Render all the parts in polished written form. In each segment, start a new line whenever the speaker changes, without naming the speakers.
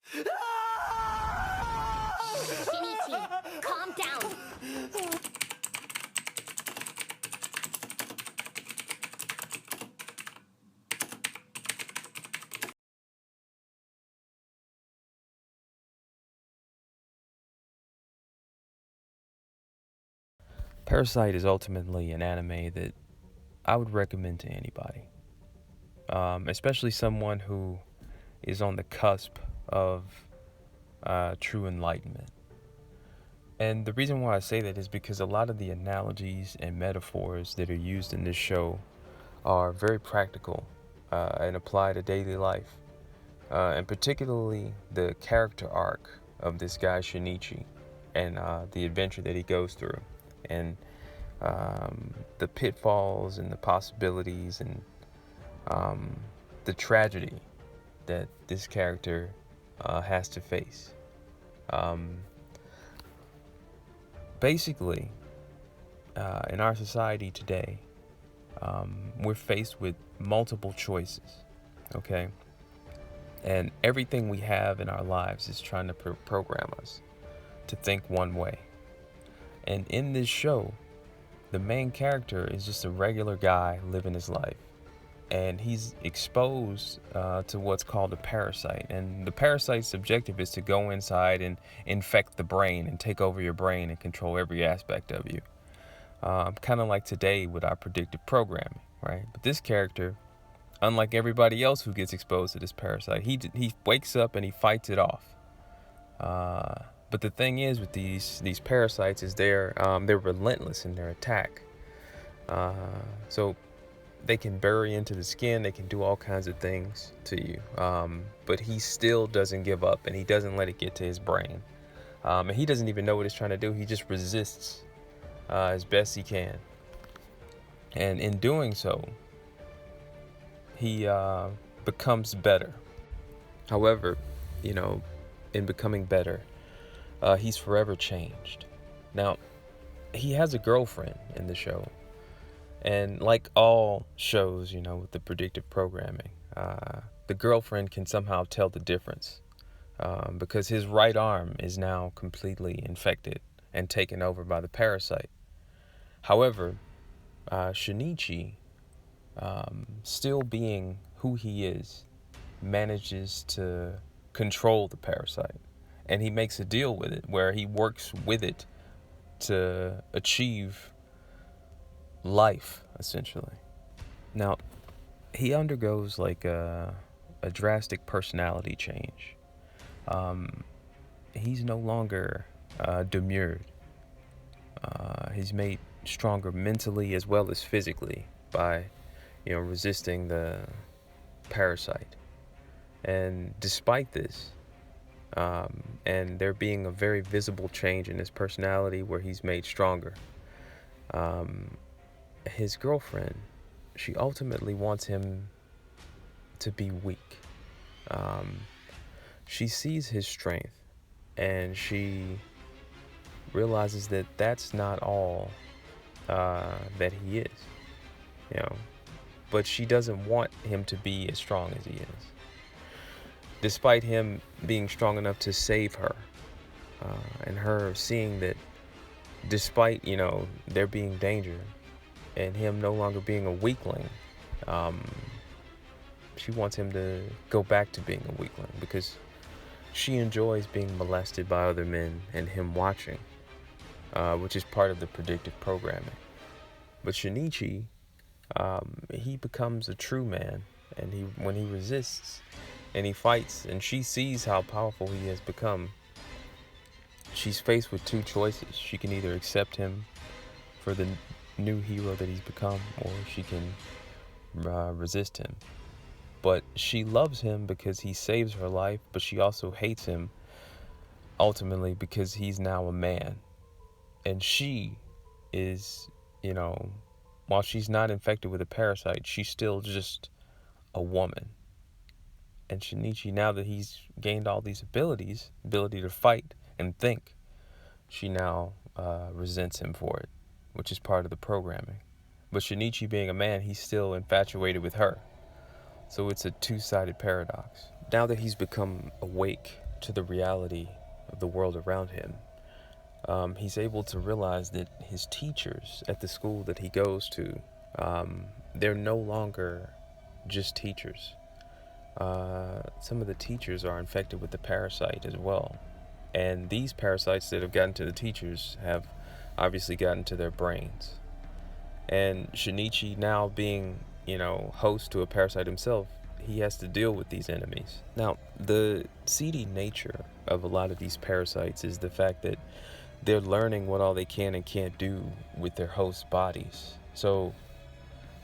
Shinichi, calm down.
Parasyte is ultimately an anime that I would recommend to anybody, especially someone who is on the cusp of true enlightenment. And the reason why I say that is because a lot of the analogies and metaphors that are used in this show are very practical and apply to daily life, and particularly the character arc of this guy Shinichi and the adventure that he goes through, and the pitfalls and the possibilities and the tragedy that this character has to face. Basically, in our society today, we're faced with multiple choices, okay? And everything we have in our lives is trying to program us to think one way. And in this show, the main character is just a regular guy living his life. And he's exposed to what's called a parasite. And the parasite's objective is to go inside and infect the brain and take over your brain and control every aspect of you. Kind of like today with our predictive programming, right? But this character, unlike everybody else who gets exposed to this parasite, he wakes up and he fights it off. But the thing is with these parasites is they're relentless in their attack. So they can bury into the skin, they can do all kinds of things to you. But he still doesn't give up, and he doesn't let it get to his brain. And he doesn't even know what he's trying to do. He just resists as best he can. And in doing so, he becomes better. However, in becoming better, he's forever changed. Now, he has a girlfriend in the show. And like all shows, with the predictive programming, the girlfriend can somehow tell the difference because his right arm is now completely infected and taken over by the parasite. However, Shinichi, still being who he is, manages to control the parasite. And he makes a deal with it where he works with it to achieve life, essentially. Now, he undergoes like a drastic personality change. He's no longer demurred. He's made stronger mentally as well as physically by, resisting the parasite. And despite this, and there being a very visible change in his personality where he's made stronger, his girlfriend, she ultimately wants him to be weak. She sees his strength and she realizes that that's not all that he is, but she doesn't want him to be as strong as he is, despite him being strong enough to save her, and her seeing that despite, there being danger and him no longer being a weakling, she wants him to go back to being a weakling because she enjoys being molested by other men and him watching, which is part of the predictive programming. But Shinichi, he becomes a true man, and when he resists and he fights and she sees how powerful he has become, she's faced with two choices. She can either accept him for the new hero that he's become, or she can resist him. But she loves him because he saves her life, but she also hates him ultimately because he's now a man. And she is, while she's not infected with a parasite, she's still just a woman. And Shinichi, now that he's gained all these ability to fight and think, she now resents him for it, which is part of the programming. But Shinichi, being a man, he's still infatuated with her. So it's a two-sided paradox. Now that he's become awake to the reality of the world around him, he's able to realize that his teachers at the school that he goes to, they're no longer just teachers. Some of the teachers are infected with the parasite as well. And these parasites that have gotten to the teachers have obviously gotten to their brains. And Shinichi, now being, host to a parasite himself, he has to deal with these enemies. Now, the seedy nature of a lot of these parasites is the fact that they're learning what all they can and can't do with their host bodies. So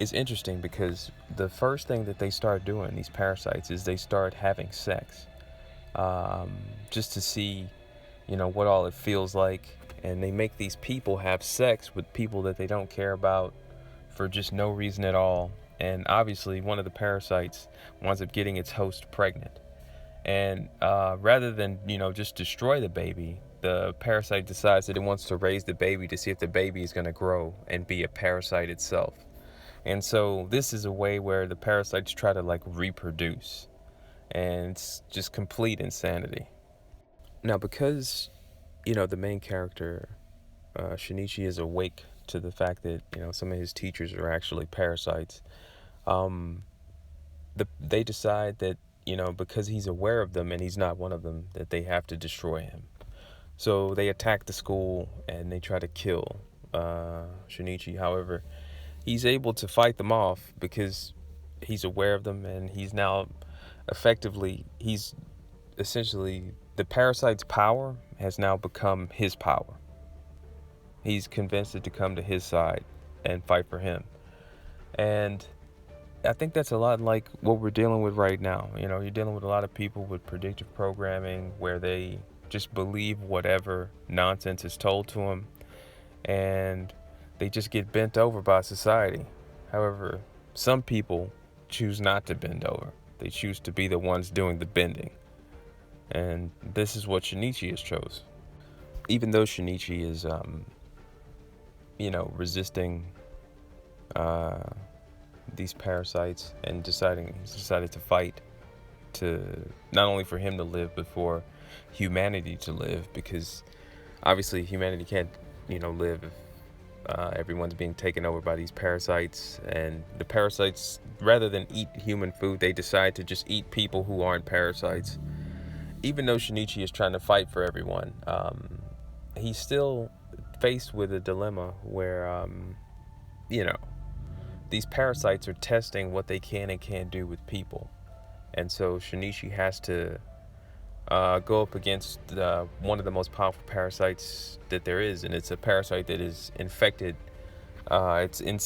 it's interesting because the first thing that they start doing, these parasites, is they start having sex, just to see, what all it feels like. And they make these people have sex with people that they don't care about for just no reason at all. And obviously one of the parasites winds up getting its host pregnant. And rather than, just destroy the baby, the parasite decides that it wants to raise the baby to see if the baby is going to grow and be a parasite itself. And so this is a way where the parasites try to reproduce. And it's just complete insanity. Now, because, the main character, Shinichi, is awake to the fact that, some of his teachers are actually parasites, they decide that, because he's aware of them and he's not one of them, that they have to destroy him. So they attack the school and they try to kill Shinichi. However, he's able to fight them off because he's aware of them, and he's essentially, the parasite's power has now become his power. He's convinced it to come to his side and fight for him. And I think that's a lot like what we're dealing with right now. You're dealing with a lot of people with predictive programming where they just believe whatever nonsense is told to them, and they just get bent over by society. However, some people choose not to bend over. They choose to be the ones doing the bending. And this is what Shinichi has chose. Even though Shinichi is, resisting these parasites and he's decided to fight to not only for him to live, but for humanity to live, because obviously humanity can't, live if everyone's being taken over by these parasites. And the parasites, rather than eat human food, they decide to just eat people who aren't parasites. Even though Shinichi is trying to fight for everyone, he's still faced with a dilemma where, these parasites are testing what they can and can't do with people. And so Shinichi has to go up against one of the most powerful parasites that there is, and it's a parasite that is infected. It's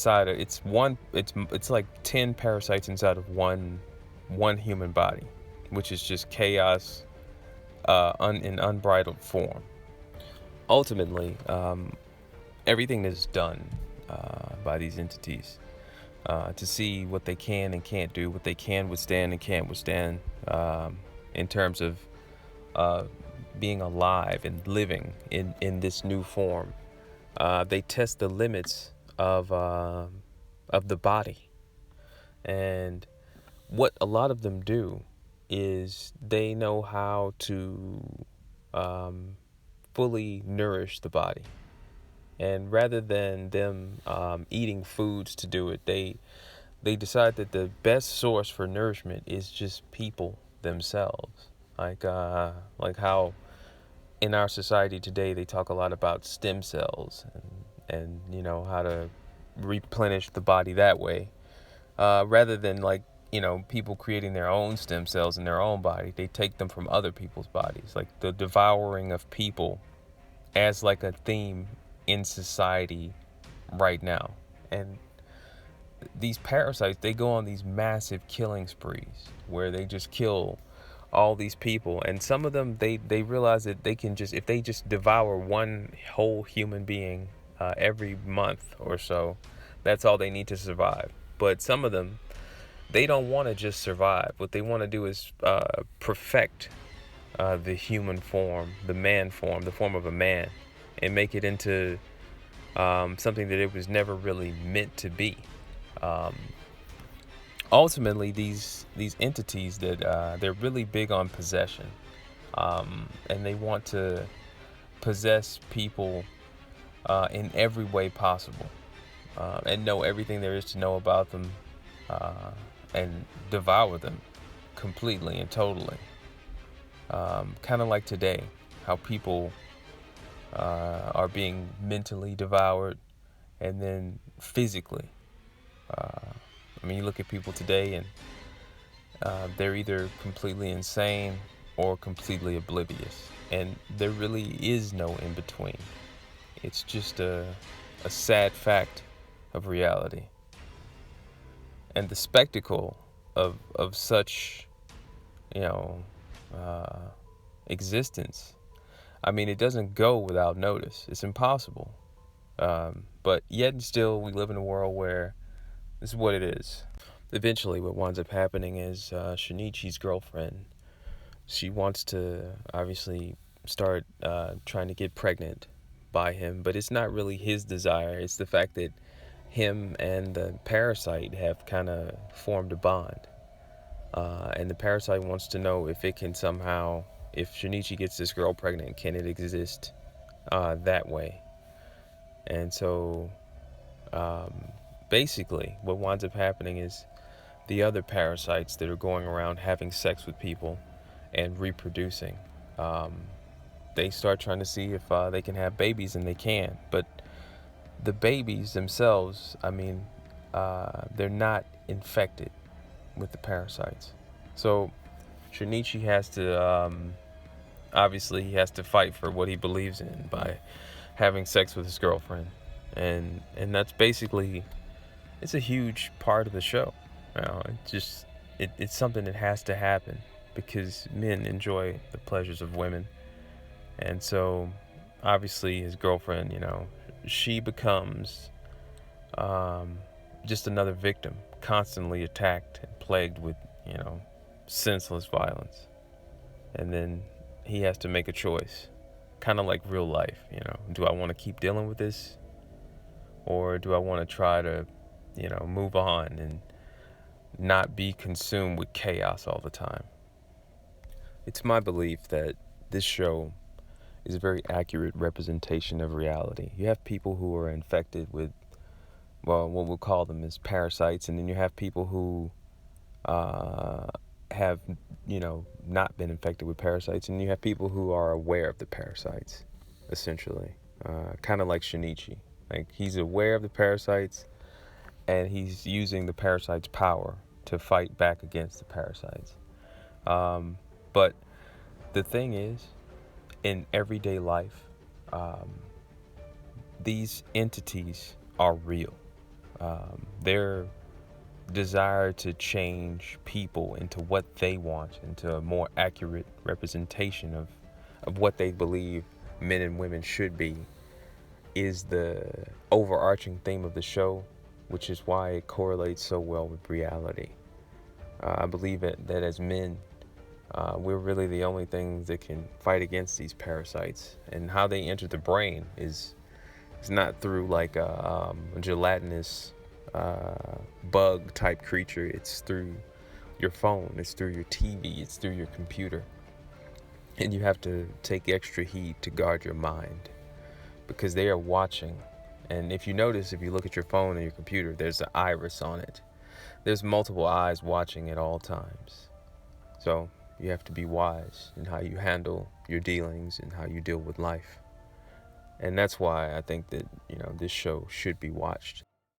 like 10 parasites inside of one human body, which is just chaos in unbridled form. Ultimately, everything is done by these entities to see what they can and can't do, what they can withstand and can't withstand, in terms of being alive and living in this new form. They test the limits of the body. And what a lot of them do is they know how to fully nourish the body. And rather than them eating foods to do it, they decide that the best source for nourishment is just people themselves. Like how in our society today they talk a lot about stem cells and how to replenish the body that way. Rather than people creating their own stem cells in their own body, they take them from other people's bodies. Like the devouring of people as like a theme in society right now. And these parasites, they go on these massive killing sprees where they just kill all these people. And some of them, they realize that they can if they just devour one whole human being every month or so, that's all they need to survive. But some of them, they don't want to just survive. What they want to do is perfect the human form, the man form, the form of a man, and make it into something that it was never really meant to be. Ultimately, these entities that they're really big on possession. And they want to possess people in every way possible, and know everything there is to know about them, and devour them completely and totally. Kind of like today, how people are being mentally devoured and then physically. I mean, you look at people today and they're either completely insane or completely oblivious. And there really is no in between. It's just a sad fact of reality. And the spectacle of such, you know, uh, existence, I mean, it doesn't go without notice. It's impossible. But yet and still, we live in a world where this is what it is. Eventually, what winds up happening is Shinichi's girlfriend, she wants to obviously start trying to get pregnant by him, but it's not really his desire. It's the fact that him and the parasite have kind of formed a bond. And the parasite wants to know if it can somehow, if Shinichi gets this girl pregnant, can it exist that way? And so basically, what winds up happening is the other parasites that are going around having sex with people and reproducing, they start trying to see if they can have babies, and they can. But the babies themselves, I mean, they're not infected with the parasites. So Shinichi has to, obviously, he has to fight for what he believes in by having sex with his girlfriend. And that's basically, it's a huge part of the show. You know, it's something that has to happen because men enjoy the pleasures of women. And so obviously his girlfriend, you know, she becomes just another victim, constantly attacked and plagued with, you know, senseless violence. And then he has to make a choice, kind of like real life, you know. Do I want to keep dealing with this, or do I want to try to, you know, move on and not be consumed with chaos all the time? It's my belief that this show is a very accurate representation of reality. You have people who are infected with, well, what we'll call them is parasites, and then you have people who have, you know, not been infected with parasites, and you have people who are aware of the parasites, essentially. Kind of like Shinichi. Like, he's aware of the parasites, and he's using the parasites' power to fight back against the parasites. But the thing is, in everyday life, these entities are real. Their desire to change people into what they want, into a more accurate representation of what they believe men and women should be, is the overarching theme of the show, which is why it correlates so well with reality. I believe that as men, we're really the only things that can fight against these parasites. And how they enter the brain is not through like a gelatinous bug type creature. It's through your phone, it's through your TV, it's through your computer. And you have to take extra heed to guard your mind, because they are watching. And if you notice, if you look at your phone and your computer, there's an iris on it. There's multiple eyes watching at all times. So you have to be wise in how you handle your dealings and how you deal with life. And that's why I think that, you know, this show should be watched.